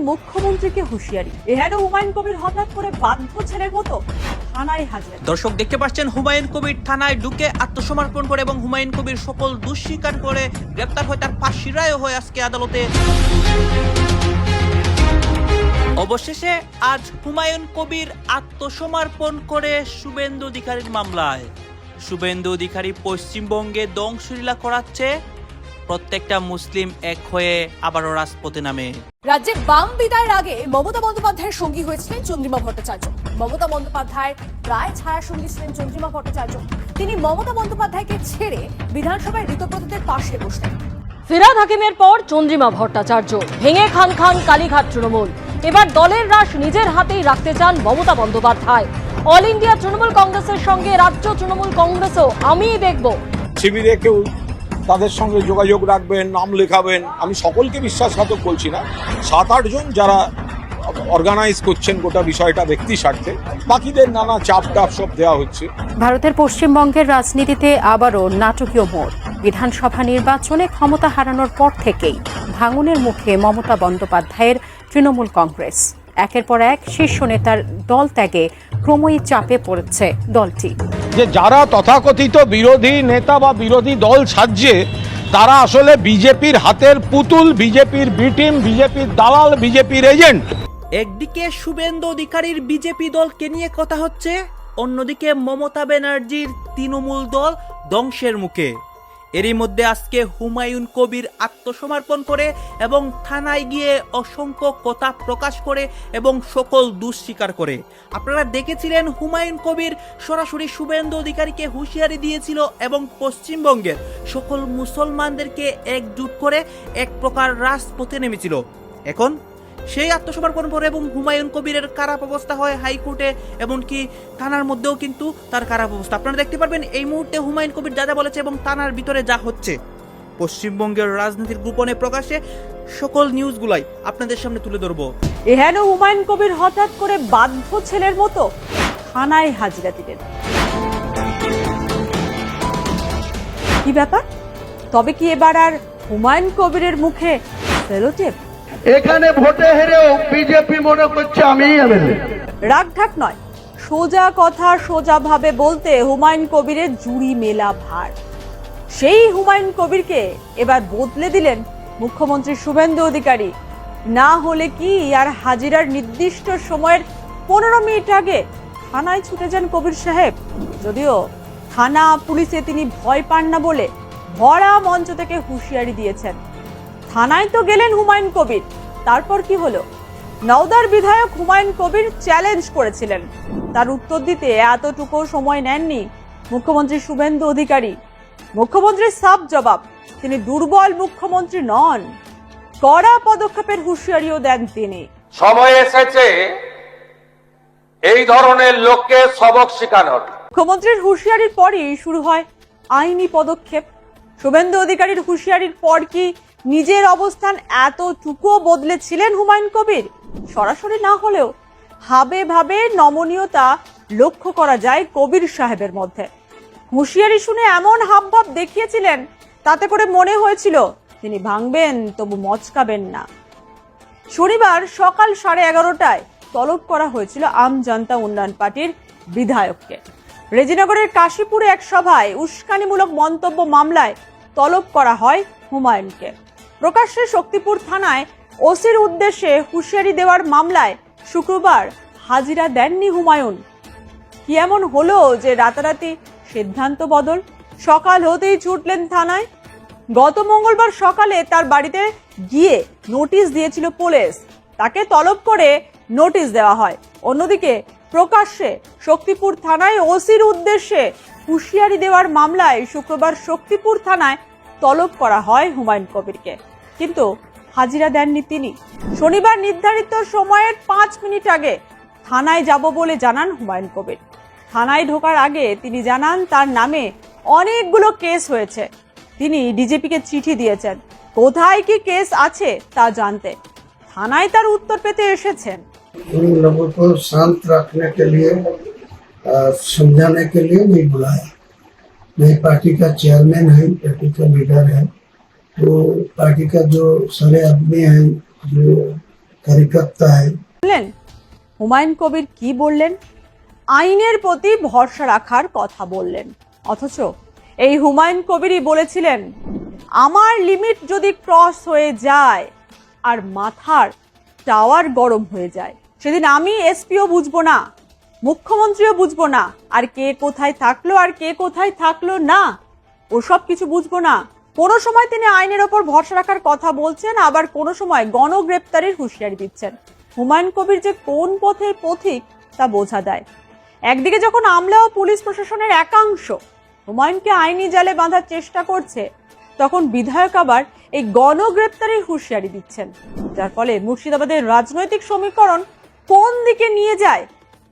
মুখ্যমন্ত্রীকে হুঁশিয়ারি। এহেন হুমায়ুন কবির হঠাৎ করে বাধ্য ছেলের মতো থানায় হাজির। দর্শক দেখতে পাচ্ছেন হুমায়ুন কবির থানায় ঢুকে আত্মসমর্পণ করে এবং হুমায়ুন কবির সকল দোষ স্বীকার করে গ্রেপ্তার হয়ে তার ফাঁসির রায় হয় আজকে আদালতে। অবশেষে আজ হুমায়ুন কবির আত্মসমর্পণ করে শুভেন্দু অধিকারীর মামলায়। শুভেন্দু অধিকারী পশ্চিমবঙ্গে ধ্বংসলীলা করাচ্ছে, প্রত্যেকটা মুসলিম এক হয়ে আবারও রাজপথে নামে। রাজ্যে বাম বিদায়ের আগে মমতা বন্দ্যোপাধ্যায়ের সঙ্গী হয়েছিলেন চন্দ্রিমা ভট্টাচার্য। মমতা বন্দ্যোপাধ্যায়ের প্রায় ছায়া সঙ্গী ছিলেন চন্দ্রিমা ভট্টাচার্য। তিনি মমতা বন্দ্যোপাধ্যায়কে ছেড়ে বিধানসভায় ঋতব্রতদের পাশে বসলেন। ফিরহাদ হাকিমের পর চন্দ্রিমা ভট্টাচার্য, ভেঙে খান খান কালীঘাট তৃণমূল। এবার দলের রাশ নিজের হাতেই রাখতে চান মমতা বন্দ্যোপাধ্যায়। অল ইন্ডিয়া তৃণমূল কংগ্রেসের সঙ্গে রাজ্য তৃণমূল কংগ্রেসও আমিই দেখব। শিবিরে কেউ তাদের সঙ্গে যোগাযোগ রাখবেন, নাম লেখাবেন, আমি সকলকে বিশ্বাসঘাতক বলছি না। 7-8 জন যারা অর্গানাইজ করছেন গোটা বিষয়টা ব্যক্তি স্বার্থে, বাকিদের নানা চাপ টাপ সব দেওয়া হচ্ছে। ভারতের পশ্চিমবঙ্গের রাজনীতিতে আবারও নাটকীয় মোড়। বিধানসভা নির্বাচনে ক্ষমতা হারানোর পর থেকেই ভাঙনের মুখে মমতা বন্দ্যোপাধ্যায়ের তৃণমূল কংগ্রেস। একের পর এক শীর্ষ নেতার দল ত্যাগে ক্রমই চাপে পড়েছে দলটি। যে যারা তথাকথিত বিরোধী নেতা বা বিরোধী দল সাজছে, তারা আসলে বিজেপির হাতের পুতুল, বিজেপির বি টিম, বিজেপির দালাল, বিজেপির এজেন্ট। একদিকে শুভেন্দু অধিকারীর বিজেপি দলকে নিয়ে কথা হচ্ছে, অন্যদিকে মমতা ব্যানার্জির তৃণমূল দল ধ্বংসের মুখে। এরই মধ্যে আজকে হুমায়ুন কবির আত্মসমর্পণ করে এবং থানায় গিয়ে অসংখ্য কথা প্রকাশ করে এবং সকল দোষ স্বীকার করে। আপনারা দেখেছিলেন হুমায়ুন কবির সরাসরি শুভেন্দু অধিকারীকে হুঁশিয়ারি দিয়েছিল এবং পশ্চিমবঙ্গের সকল মুসলমানদেরকে একজুট করে এক প্রকার রাজপথে নেমেছিল। এখন সেই আত্মসমর্পণ করে এবং হুমায়ুন কবিরের কারাপ অবস্থা হয় হাইকোর্টে, এমনকি থানার মধ্যেও কিন্তু তার কারাপ অবস্থা। আপনারা দেখতে পারবেন এই মুহূর্তে হুমায়ুন কবির যা যা বলেছে এবং থানার ভিতরে যা হচ্ছে। পশ্চিমবঙ্গের রাজনীতির গোপনে প্রকাশে সকল নিউজগুলাই আপনাদের সামনে তুলে ধরবো। এহেন হুমায়ুন কবির হঠাৎ করে বাধ্য ছেলের মতো থানায় হাজিরা দিলেন। কি ব্যাপার? তবে কি এবার আর হুমায়ুন কবিরের মুখে সেলোটেপ? এখানে ভোটে হেরেও বিজেপি মনে করছে আমিই এমএলএ। রাগ ঢাক নয়, সোজা কথা সোজা ভাবে বলতে হুমায়ুন কবিরের জুড়ি মেলা ভার। সেই হুমায়ুন কবিরকে এবার বদলে দিলেন মুখ্যমন্ত্রী শুভেন্দু অধিকারী। না হলে কি আর হাজিরার নির্দিষ্ট সময়ের 15 মিনিট আগে থানায় ছুটে যান কবির সাহেব। যদিও থানা পুলিশে তিনি ভয় পান না বলে ভরা মঞ্চ থেকে হুঁশিয়ারি দিয়েছেন। থানায় তো গেলেন হুমায়ুন কবির, তারপর কি হলো? নওদার বিধায়ক হুমায়ুন কবির চ্যালেঞ্জ করেছিলেন, তার উত্তর দিতে এতটুকু সময় নেননি মুখ্যমন্ত্রী শুভেন্দু অধিকারী। মুখ্যমন্ত্রীর সাফ জবাব, তিনি দুর্বল মুখ্যমন্ত্রী নন। কড়া পদক্ষেপের হুঁশিয়ারিও দেন তিনি। সময় এসেছে এই ধরনের লোককে সবক শেখানোর। মুখ্যমন্ত্রীর হুঁশিয়ারির পরই শুরু হয় আইনি পদক্ষেপ। শুভেন্দু অধিকারীর হুঁশিয়ারির পর কি নিজের অবস্থান এতটুকুও বদলেছিলেন হুমায়ুন কবির? সরাসরি না হলেও ভাবে ভাবে নমনীয়তা লক্ষ্য করা যায় কবির সাহেবের মধ্যে। হুঁশিয়ারি শুনে এমন হাবভাব দেখিয়েছিলেন, তাতে করে মনে হয়েছিল তিনি ভাঙবেন তবু মচকাবেন না। শনিবার সকাল 11:30টায় তলব করা হয়েছিল আম জনতা উন্নয়ন পার্টির বিধায়ককে। রেজিনগরের কাশীপুরে এক সভায় উস্কানিমূলক মন্তব্য মামলায় তলব করা হয় হুমায়ুনকে। প্রকাশ্যে শক্তিপুর থানায় ওসির উদ্দেশ্যে হুঁশিয়ারি দেওয়ার মামলায় শুক্রবার হাজিরা দেননি হুমায়ুন। কি এমন হলো যে রাতারাতি সিদ্ধান্ত বদল? সকাল হতেই ছুটলেন থানায়। গত মঙ্গলবার সকালে তার বাড়িতে গিয়ে নোটিশ দিয়েছিল পুলিশ, তাকে তলব করে নোটিশ দেওয়া হয়। অন্যদিকে প্রকাশ্যে শক্তিপুর থানায় ওসির উদ্দেশ্যে হুঁশিয়ারি দেওয়ার মামলায় শুক্রবার শক্তিপুর থানায় তলব করা হয় হুমায়ুন কবিরকে, কিন্তু হাজিরা দেননি তিনি। শনিবার নির্ধারিত সময়ের 5 মিনিট আগে থানায় যাব বলে জানান হুমায়ুন কবির। থানায় ঢোকার আগে তিনি জানান তার নামে অনেকগুলো কেস হয়েছে। তিনি ডিজিপিকে চিঠি দিয়েছেন কোথায় কি কেস আছে তা জানতে। থানায় তার উত্তর পেতে এসেছেন। इन लोगों को शांत रखने के लिए, समझाने के लिए नहीं बुलाया। मैं पार्टी का चेयरमैन है, पार्टी का लीडर है, तो पार्टी का जो सारे आदमी हैं जो कार्यकर्ता है। শুনলেন হুমায়ুন কবির কি বললেন? আইনের প্রতি ভরসা রাখার কথা বললেন, অথচ এই হুমায়ুন কবিরই বলেছিলেন আমার লিমিট যদি ক্রস হয়ে যায় আর মাথার টাওয়ার গরম হয়ে যায়, সেদিন আমি এসপিও বুঝবো না, মুখ্যমন্ত্রীও বুঝবো না, আর কে কোথায় থাকলো আর কে কোথায় থাকলো না ওসব কিছু বুঝবো না। কোনো সময় তিনি আইনের ওপর ভরসা রাখার কথা বলছেন, আবার কোনো সময় গণগ্রেপ্তারের হুঁশিয়ারি দিচ্ছেন। হুমায়ুন কবির যে কোন পথের পথিক তা বোঝা দেয়। একদিকে যখন আমলা ও পুলিশ প্রশাসনের একাংশ হুমায়ুনকে আইনি জালে বাঁধার চেষ্টা করছে, তখন বিধায়ক আবার এই গণগ্রেপ্তারের হুঁশিয়ারি দিচ্ছেন, যার ফলে মুর্শিদাবাদের রাজনৈতিক সমীকরণ কোন দিকে নিয়ে যায়।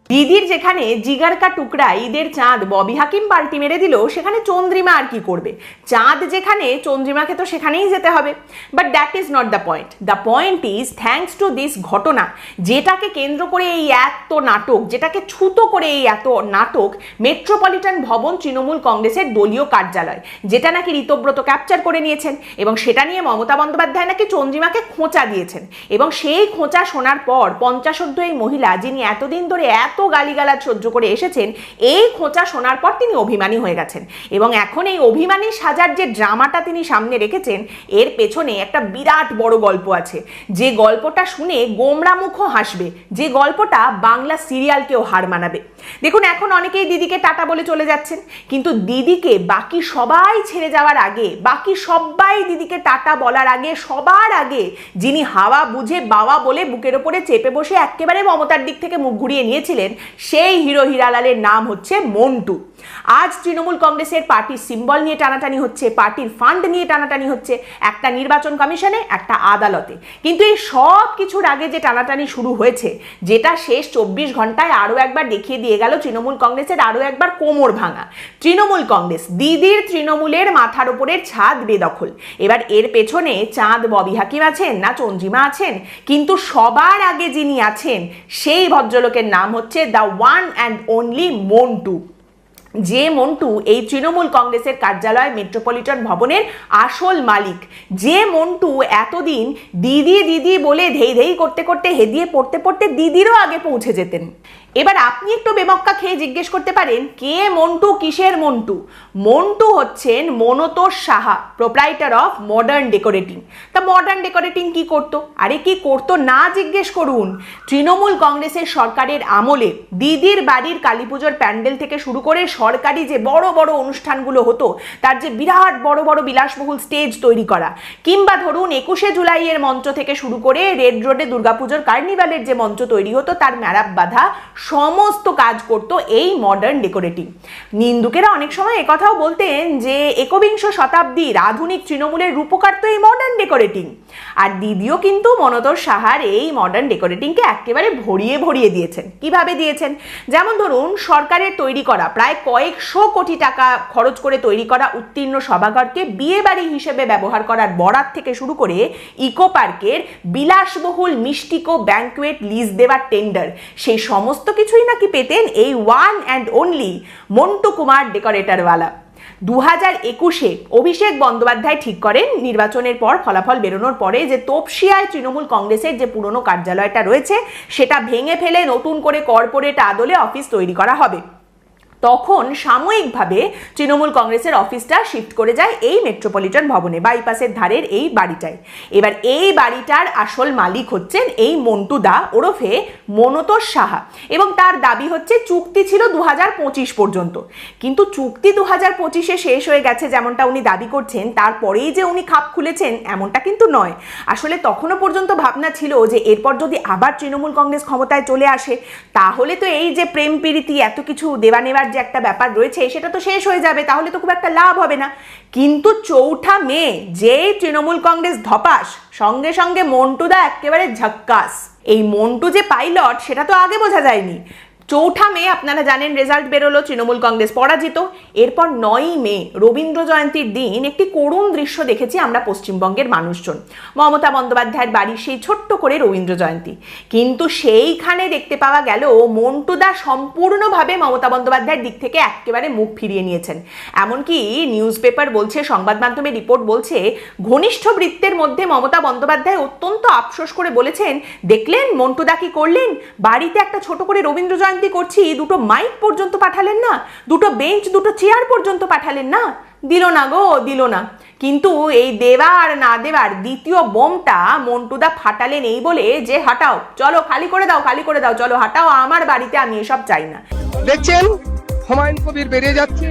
দিদির যেখানে জিগার কা টুকরা ঈদের চাঁদ ববি হাকিম পাল্টি মেরে দিল, সেখানে চন্দ্রিমা আর কি করবে? চাঁদ যেখানে, চন্দ্রিমাকে তো সেখানেই যেতে হবে। But that is not the point. The point is thanks to this ঘটনা, যেটাকে কেন্দ্র করে এই এত নাটক, যেটাকে ছুতো করে এই এত নাটক, মেট্রোপলিটন ভবন তৃণমূল কংগ্রেসের দলীয় কার্যালয়, যেটা নাকি ঋতব্রত ক্যাপচার করে নিয়েছেন, এবং সেটা নিয়ে মমতা বন্দ্যোপাধ্যায় নাকি চন্দ্রিমাকে খোঁচা দিয়েছেন। এবং সেই খোঁচা শোনার পর 50 এই মহিলা, যিনি এতদিন ধরে এত গালিগালাজ সহ্য করে এসেছেন, এই খোঁচা শোনার পর তিনি অভিমানী হয়ে গেছেন। এবং এখন এই অভিমানী সাজার যে ড্রামাটা তিনি সামনে রেখেছেন, এর পেছনে একটা বিরাট বড় গল্প আছে, যে গল্পটা শুনে গোমরা মুখও হাসবে, যে গল্পটা বাংলা সিরিয়ালকেও হার মানাবে। দেখুন, এখন অনেকেই দিদিকে টাটা বলে চলে যাচ্ছেন, কিন্তু দিদিকে বাকি সবাই ছেড়ে যাওয়ার আগে, বাকি সবাই দিদিকে টাটা বলার আগে, সবার আগে যিনি হাওয়া বুঝে বাবা বলে বুকের ওপরে চেপে বসে একেবারে মমতার দিক থেকে মুখ ঘুরিয়ে নিয়েছিলেন, সেই হিরো হিরালালের নাম হচ্ছে মন্টু। আজ তৃণমূল কংগ্রেসের পার্টির সিম্বল নিয়ে টানাটানি হচ্ছে, পার্টির ফান্ড নিয়ে টানাটানি হচ্ছে, একটা নির্বাচন কমিশনে, একটা আদালতে। কিন্তু এই সব কিছুর আগে যে টানাটানি শুরু হয়েছে, যেটা শেষ 24 ঘন্টায় আরো একবার দেখিয়ে দিয়ে গেল তৃণমূল কংগ্রেসের আরো একবার কোমর ভাঙা। তৃণমূল কংগ্রেস, দিদির তৃণমূলের মাথার উপরের ছাদ বেদখল। এবার এর পেছনে চাঁদ ববি হাকিম আছেন না চন্দ্রিমা আছেন, কিন্তু সবার আগে যিনি আছেন সেই ভদ্রলোকের নাম হচ্ছে the one and only Montu. যে মন্টু এই তৃণমূল কংগ্রেসের কার্যালয় মেট্রোপলিটন ভবনের আসল মালিক, যে মন্টু এতদিন দিদি দিদি বলে ধেই ধেই করতে করতে হেদিয়ে পড়তে পড়তে দিদিরও আগে পৌঁছে যেতেন। এবার আপনি একটু বেমক্কা খেয়ে জিজ্ঞেস করতে পারেন, কে মন্টু, কিসের মন্টু? মন্টু হচ্ছেন Manotosh Saha, proprietor of modern decorating. তা মডার্ন ডেকোরেটিং কি করতো? আরে কি করতো না জিজ্ঞেস করুন। তৃণমূল কংগ্রেসের সরকারের আমলে দিদির বাড়ির কালী পুজোর প্যান্ডেল থেকে শুরু করে সরকারি যে বড় বড় অনুষ্ঠানগুলো হতো, তার যে বিরাট বড় বড় বিলাসবহুল স্টেজ তৈরি করা, কিংবা ধরুন 21শে জুলাইয়ের মঞ্চ থেকে শুরু করে রেড রোডে দুর্গাপুজোর কার্নিভালের যে মঞ্চ তৈরি হতো, তার ম্যারাপ বাঁধা সমস্ত কাজ করতো এই মডার্ন ডেকোরেটিং। নিন্দুকেরা অনেক সময় একথাও বলতেন যে একবিংশ শতাব্দীর আধুনিক তৃণমূলের রূপকার তো এই মডার্ন ডেকোরেটিং। আর দিদিও কিন্তু মনোতোষ সাহার এই মডার্ন ডেকোরেটিংকে একেবারে ভরিয়ে ভরিয়ে দিয়েছেন। কিভাবে দিয়েছেন? যেমন ধরুন, সরকারের তৈরি করা প্রায় কয়েকশো কোটি টাকা খরচ করে তৈরি করা উত্তীর্ণ সভাঘরকে বিয়ে বাড়ি হিসেবে ব্যবহার করার বরাত থেকে শুরু করে ইকো পার্কের বিলাসবহুল মিষ্টিকো ব্যাঙ্কুয়েট লিজ দেওয়ার টেন্ডার, সেই সমস্ত কিছুই নাকি পেতেন এই one and only Montu Kumar ডেকোরেটরওয়ালা। 2021-এ অভিষেক বন্দ্যোপাধ্যায় ঠিক করেন নির্বাচনের পর ফলাফল বেরোনোর পরে যে তপসিয়ায় তৃণমূল কংগ্রেসের যে পুরনো কার্যালয়টা রয়েছে, সেটা ভেঙে ফেলে নতুন করে কর্পোরেট আদলে অফিস তৈরি করা হবে। তখন সাময়িকভাবে তৃণমূল কংগ্রেসের অফিসটা শিফট করে যায় এই মেট্রোপলিটন ভবনে, বাইপাসের ধারের এই বাড়িটায়। এবার এই বাড়িটার আসল মালিক হচ্ছেন এই মন্টু দা ওরফে মনোতোষ সাহা, এবং তার দাবি হচ্ছে চুক্তি ছিল 2025 পর্যন্ত। কিন্তু চুক্তি 2025-এ শেষ হয়ে গেছে যেমনটা উনি দাবি করছেন, তারপরেই যে উনি খাপ খুলেছেন এমনটা কিন্তু নয়। আসলে তখনও পর্যন্ত ভাবনা ছিল যে এরপর যদি আবার তৃণমূল কংগ্রেস ক্ষমতায় চলে আসে, তাহলে তো এই যে প্রেম প্রীতি এত কিছু দেওয়া নেওয়ার যে একটা ব্যাপার রয়েছে, সেটা তো শেষ হয়ে যাবে, তাহলে তো খুব একটা লাভ হবে না। কিন্তু 4 মে যেই তৃণমূল কংগ্রেস ধপাস, সঙ্গে সঙ্গে মন্টুদা একেবারে ঝক্কাস। এই মন্টু যে পাইলট সেটা তো আগে বোঝা যায়নি। 4 মে আপনারা জানেন রেজাল্ট বেরোলো, তৃণমূল কংগ্রেস পরাজিত। এরপর 9 মে রবীন্দ্র জয়ন্তীর দিন একটি করুণ দৃশ্য দেখেছি আমরা পশ্চিমবঙ্গের মানুষজন। মমতা বন্দ্যোপাধ্যায়ের বাড়ি সেই ছোট্ট করে রবীন্দ্র জয়ন্তী, কিন্তু সেইখানে দেখতে পাওয়া গেল মন্টুদা সম্পূর্ণভাবে মমতা বন্দ্যোপাধ্যায়ের দিক থেকে একেবারে মুখ ফিরিয়ে নিয়েছেন। এমনকি নিউজ পেপার বলছে, সংবাদ মাধ্যমে রিপোর্ট বলছে, ঘনিষ্ঠ বৃত্তের মধ্যে মমতা বন্দ্যোপাধ্যায় অত্যন্ত আফসোস করে বলেছেন, দেখলেন মন্টুদা কি করলেন, বাড়িতে একটা ছোট করে রবীন্দ্র জয়ন্তী করছি, দুটো মাইক পর্যন্ত পাঠালেন না, দুটো বেঞ্চ, দুটো চেয়ার পর্যন্ত পাঠালেন না, দিল না গো, দিল না। কিন্তু এই দেওয়া আর না দেওয়ার দ্বিতীয় বোমটা মন্টুদা ফাটালেন এই বলে যে হাঁটাও, চলো খালি করে দাও, খালি করে দাও, চলো হাঁটাও আমার বাড়িতে, আমি এসব চাই না। দেখছেন হুমায়ুন কবির বেরিয়ে যাচ্ছে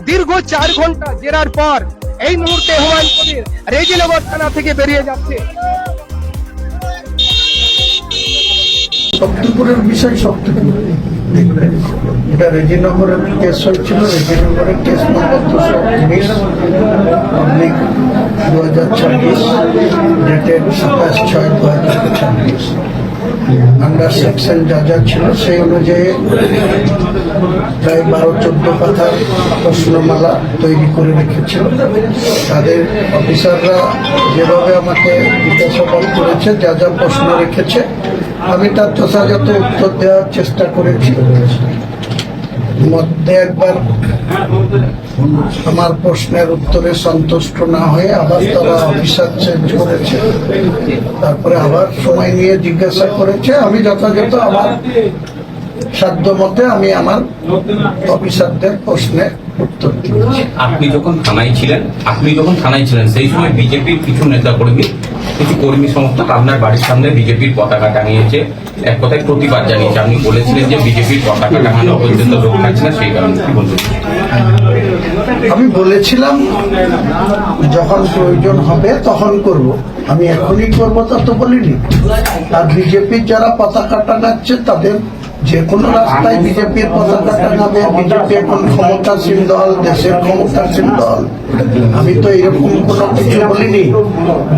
দীর্ঘ 4 ঘন্টা জেরার পর। এই মুহূর্তে হুমায়ুন কবির রেজিনগর থানা থেকে বেরিয়ে যাচ্ছে। শক্তিপুরের বিষয় শক্তিপুর দেখবেন, এটা রেজিনগরের কেস হয়েছিল। রেজিনগরের case number 219/2026, dated 27/6/2026। Under section যা যা ছিল সেই অনুযায়ী প্রায় 12-14 পাতার প্রশ্নমালা তৈরি করে রেখেছিল। তাদের অফিসাররা যেভাবে আমাকে জিজ্ঞাসাবাদ করেছে, যা যা প্রশ্ন রেখেছে, আমি তার যথাযথ উত্তর দেওয়ার চেষ্টা করেছি। মধ্যে একবার আমার প্রশ্নের উত্তরে সন্তুষ্ট না হয়ে আবার তারা অফিসার চেঞ্জ করেছে, তারপরে আবার সময় নিয়ে জিজ্ঞাসা করেছে। আমি যথাযথ আমার সাধ্য মতে আমি আমার অফিসারদের প্রশ্নের উত্তর দিয়েছি। আপনি যখন থানায় ছিলেন সেই সময় বিজেপির কিছু নেতা কর্মী সমর্থক আপনার বাড়ির সামনে বিজেপির পতাকা টাঙিয়েছে, এক কথায় প্রতিবাদ জানিয়েছে। আপনি বলেছিলেন যে বিজেপির পতাকা টাঙানো পর্যন্ত লোক থাকছে না, সেই কারণে কি বলবেন? আমি বলেছিলাম যখন প্রয়োজন হবে তখন করব, আমি এখনই করবো তা তো বলিনি। আর বিজেপির যারা পতাকা টাঙাচ্ছে তাদের যে কোনো রাস্তায় বিজেপির পতাকা টাঙাবে। বিজেপি এখন ক্ষমতাসীন দল, দেশের ক্ষমতাসীন দল। আমি তো এরকম কোনো কিছু বলিনি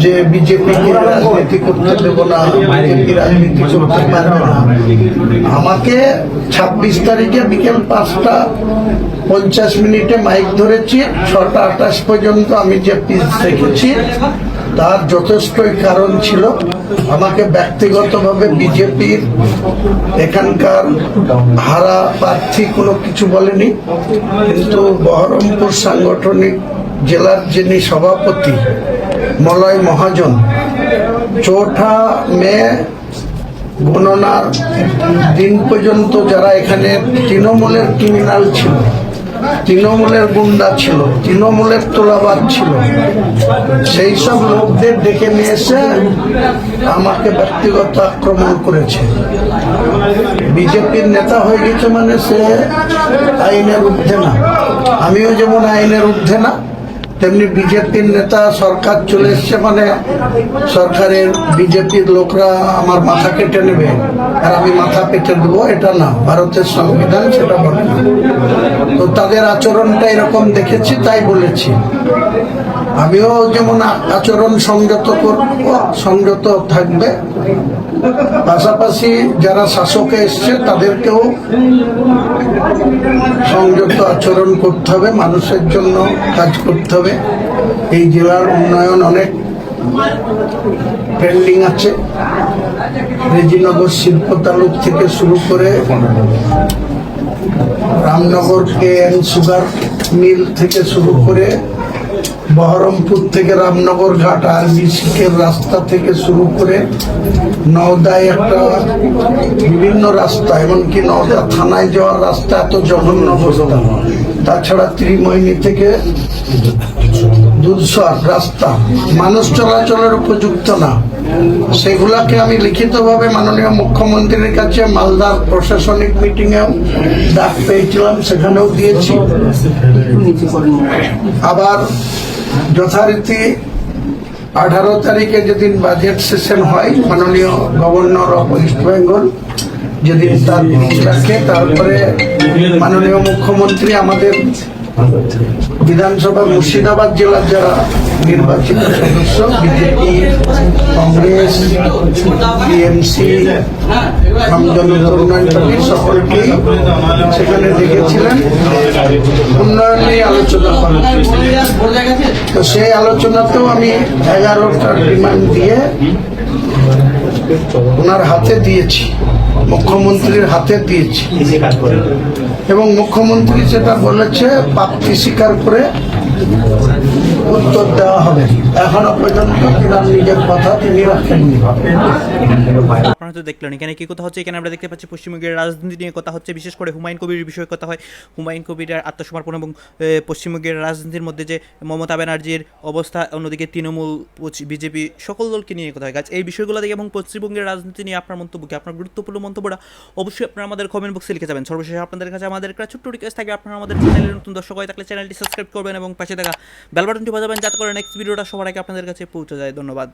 যে বিজেপিকে রাজনীতি করতে দেবো না, বিজেপি রাজনীতি করতে পারবে না। আমাকে 26 তারিখে বিকেল 5:50 মাইক ধরেছি, 6:28 পর্যন্ত আমি যে পিস দেখেছি তার যথেষ্টই কারণ ছিল। আমাকে ব্যক্তিগতভাবে বিজেপির এখানকার হারা প্রার্থী কোনো কিছু বলেনি, কিন্তু বহরমপুর সাংগঠনিক জেলার যিনি সভাপতি মলয় মহাজন 4 মে গণনার দিন পর্যন্ত যারা এখানে তৃণমূলের ক্রিমিনাল ছিল, তৃণমূলের গুন্ডা ছিল, তৃণমূলের তোলাবাজ ছিল, সেই সব লোকদের ডেকে নিয়ে এসে আমাকে ব্যক্তিগত আক্রমণ করেছে। বিজেপির নেতা হয়ে গেছে মানে সে আইনের ঊর্ধ্বে না। আমিও যেমন আইনের ঊর্ধ্বে না, তেমনি বিজেপির নেতা সরকার চলে এসছে মানে সরকারের বিজেপির লোকরা আমার মাথা কেটে নেবে আর আমি মাথা পেতে দেবো, এটা না, ভারতের সংবিধান সেটা বলে না। তো তাদের আচরণটা এরকম দেখেছি তাই বলেছি। আমিও যেমন আচরণ সংযত করব, সংযত থাকবে, পাশাপাশি যারা শাসকে এসছে তাদেরকেও সংযত আচরণ করতে হবে, মানুষের জন্য কাজ করতে হবে। এই জেলার উন্নয়ন অনেক পেন্ডিং আছে। রেজিনগর শিল্প তালুক থেকে শুরু করে রামনগর KN সুগার মিল থেকে শুরু করে বহরমপুর থেকে রামনগর ঘাট RBCকের রাস্তা থেকে শুরু করে নওদায় একটা বিভিন্ন রাস্তা, এমনকি নওদা থানায় যাওয়ার রাস্তা এত জঘন্য অবস্থা। তাছাড়া ত্রিমোহিনী থেকে দুধসর রাস্তা মানুষ চলাচলের উপযুক্ত না, সেগুলাকে আমি লিখিতভাবে মাননীয় মুখ্যমন্ত্রীর কাছে মালদার প্রশাসনিক মিটিংয়েও ডাক পেয়েছিলাম, সেখানেও দিয়েছি। আবার যথারীতি 18 তারিখে যেদিন বাজেট সেশন হয়, মাননীয় গভর্নর অফ ওয়েস্ট বেঙ্গল যেদিন তার রাখে, তারপরে মাননীয় মুখ্যমন্ত্রী আমাদের বিধানসভা মুর্শিদাবাদ জেলার যারা নির্বাচিত সদস্য বিজেপি, কংগ্রেস, টিএমসি, তরুণ পার্টি সকলকেই সেখানে ডেকেছিলেন উন্নয়ন নিয়ে আলোচনা করেন। তো সেই আলোচনাতেও আমি 11টা ডিমান্ড দিয়ে ওনার হাতে দিয়েছি, মুখ্যমন্ত্রীর হাতে দিয়েছি, এবং মুখ্যমন্ত্রী যেটা বলেছে প্রাপ্তি স্বীকার করে উত্তর দেওয়া হবে। এখনো পর্যন্ত তিনি নিজের কথা তিনি রাখেননি। আপনারা তো দেখলেন এখানে কি কথা হচ্ছে। এখানে আমরা দেখতে পাচ্ছি পশ্চিমবঙ্গের রাজনীতি নিয়ে কথা হচ্ছে, বিশেষ করে হুমায়ুন কবির বিষয়ে কথা হয়। হুমায়ুন কবিরের আত্মসমর্পণ এবং পশ্চিমবঙ্গের রাজনীতির মধ্যে যে মমতা ব্যানার্জির অবস্থা, অন্যদিকে তৃণমূল, বিজেপি সকল দলকে নিয়ে কথা হয়। গাছ এই বিষয়গুলো দেখে এবং পশ্চিমবঙ্গের রাজনীতি নিয়ে আপনার মন্তব্যকে, আপনার গুরুত্বপূর্ণ মন্তব্যটা অবশ্যই আপনারা আমাদের কমেন্ট বক্সে লিখে যাবেন। সর্বশেষ আপনাদের কাছে আমাদের একটা ছোট্ট রিকোয়েস্ট থাকবে, আপনারা আমাদের চ্যানেলের নতুন দর্শক হয়ে থাকলে চ্যানেলটি সাবস্ক্রাইব করবেন এবং পাশে থাকা বেল বাটনটি বাজাবেন, যাতে করে নেক্সট ভিডিওটা সবার আগে আপনাদের কাছে পৌঁছে যায়। ধন্যবাদ।